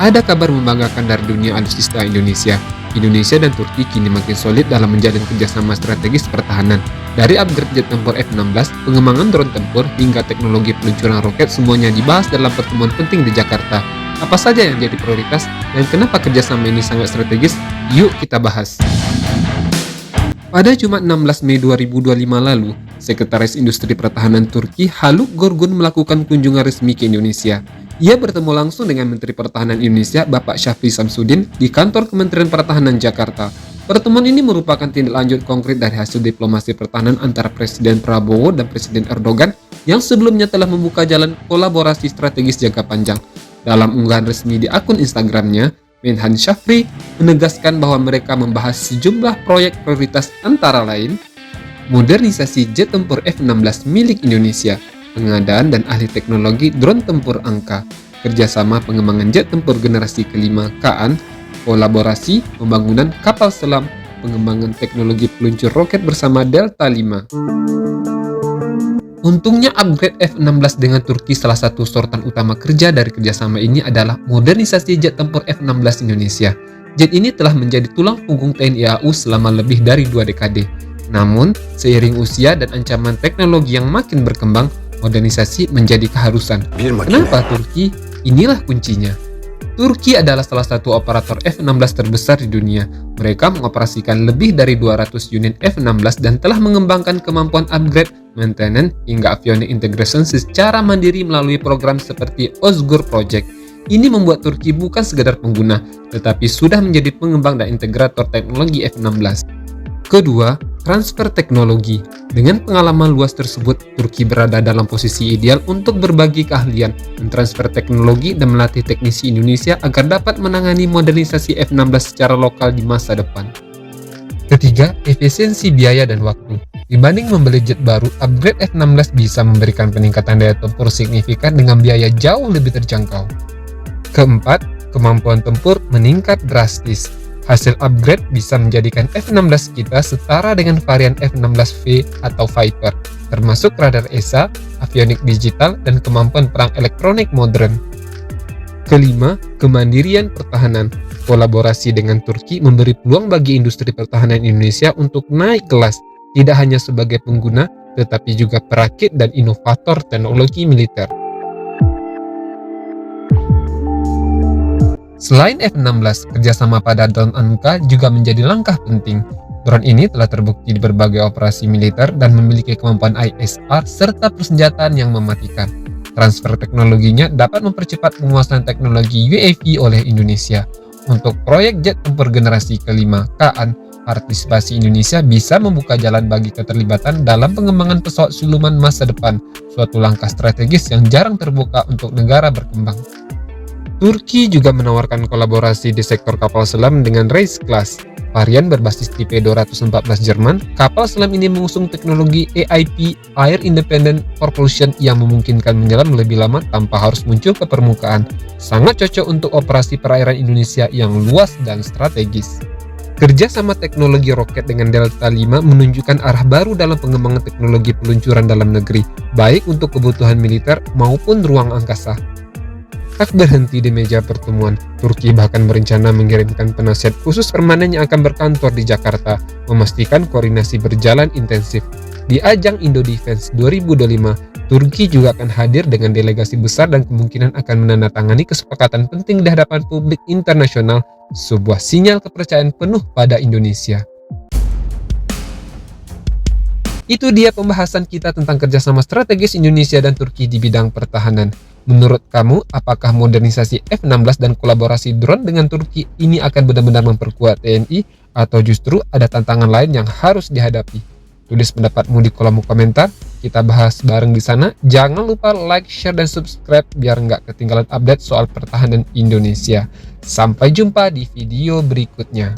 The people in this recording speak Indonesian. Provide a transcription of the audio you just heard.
Ada kabar membanggakan dari dunia alutsista Indonesia. Indonesia dan Turki kini makin solid dalam menjalin kerjasama strategis pertahanan. Dari upgrade jet tempur F-16, pengembangan drone tempur, hingga teknologi peluncuran roket, semuanya dibahas dalam pertemuan penting di Jakarta. Apa saja yang jadi prioritas dan kenapa kerjasama ini sangat strategis? Yuk kita bahas. Pada Jumat 16 Mei 2025 lalu, Sekretaris Industri Pertahanan Turki Haluk Görgün melakukan kunjungan resmi ke Indonesia. Ia bertemu langsung dengan Menteri Pertahanan Indonesia Bapak Syafri Samsudin di kantor Kementerian Pertahanan Jakarta. Pertemuan ini merupakan tindak lanjut konkret dari hasil diplomasi pertahanan antara Presiden Prabowo dan Presiden Erdogan yang sebelumnya telah membuka jalan kolaborasi strategis jangka panjang. Dalam unggahan resmi di akun Instagramnya, Menhan Syafri menegaskan bahwa mereka membahas sejumlah proyek prioritas antara lain modernisasi jet tempur F-16 milik Indonesia, pengadaan dan ahli teknologi drone tempur angka, kerjasama pengembangan jet tempur generasi kelima KAAN, kolaborasi pembangunan kapal selam, pengembangan teknologi peluncur roket bersama Delta 5. Untungnya upgrade F-16 dengan Turki salah satu sorotan utama kerja dari kerjasama ini adalah modernisasi jet tempur F-16 Indonesia. Jet ini telah menjadi tulang punggung TNI AU selama lebih dari 2 dekade. Namun, seiring usia dan ancaman teknologi yang makin berkembang, modernisasi menjadi keharusan. Kenapa Turki? Inilah kuncinya. Turki adalah salah satu operator F-16 terbesar di dunia. Mereka mengoperasikan lebih dari 200 unit F-16 dan telah mengembangkan kemampuan upgrade, maintenance, hingga avionics integration secara mandiri melalui program seperti Özgür Project. Ini membuat Turki bukan sekedar pengguna, tetapi sudah menjadi pengembang dan integrator teknologi F-16. Kedua, transfer teknologi. Dengan pengalaman luas tersebut, Turki berada dalam posisi ideal untuk berbagi keahlian, mentransfer teknologi, dan melatih teknisi Indonesia agar dapat menangani modernisasi F-16 secara lokal di masa depan. Ketiga, efisiensi biaya dan waktu. Dibanding membeli jet baru, upgrade F-16 bisa memberikan peningkatan daya tempur signifikan dengan biaya jauh lebih terjangkau. Keempat, kemampuan tempur meningkat drastis. Hasil upgrade bisa menjadikan F-16 kita setara dengan varian F-16V atau Viper, termasuk radar ESA, avionik digital, dan kemampuan perang elektronik modern. Kelima, kemandirian pertahanan. Kolaborasi dengan Turki memberi peluang bagi industri pertahanan Indonesia untuk naik kelas, tidak hanya sebagai pengguna, tetapi juga perakit dan inovator teknologi militer. Selain F-16, kerjasama pada drone angka juga menjadi langkah penting. Drone ini telah terbukti di berbagai operasi militer dan memiliki kemampuan ISR serta persenjataan yang mematikan. Transfer teknologinya dapat mempercepat penguasaan teknologi UAV oleh Indonesia. Untuk proyek jet tempur generasi kelima KAAN, partisipasi Indonesia bisa membuka jalan bagi keterlibatan dalam pengembangan pesawat siluman masa depan, suatu langkah strategis yang jarang terbuka untuk negara berkembang. Turki juga menawarkan kolaborasi di sektor kapal selam dengan Race Class, varian berbasis tipe 214 Jerman. Kapal selam ini mengusung teknologi AIP (Air Independent Propulsion) yang memungkinkan menyelam lebih lama tanpa harus muncul ke permukaan. Sangat cocok untuk operasi perairan Indonesia yang luas dan strategis. Kerja sama teknologi roket dengan Delta 5 menunjukkan arah baru dalam pengembangan teknologi peluncuran dalam negeri, baik untuk kebutuhan militer maupun ruang angkasa. Tak berhenti di meja pertemuan, Turki bahkan berencana mengirimkan penasihat khusus permanen yang akan berkantor di Jakarta, memastikan koordinasi berjalan intensif. Di ajang Indo Defense 2025, Turki juga akan hadir dengan delegasi besar dan kemungkinan akan menandatangani kesepakatan penting di hadapan publik internasional, sebuah sinyal kepercayaan penuh pada Indonesia. Itu dia pembahasan kita tentang kerjasama strategis Indonesia dan Turki di bidang pertahanan. Menurut kamu, apakah modernisasi F-16 dan kolaborasi drone dengan Turki ini akan benar-benar memperkuat TNI atau justru ada tantangan lain yang harus dihadapi? Tulis pendapatmu di kolom komentar, kita bahas bareng di sana. Jangan lupa like, share, dan subscribe biar nggak ketinggalan update soal pertahanan Indonesia. Sampai jumpa di video berikutnya.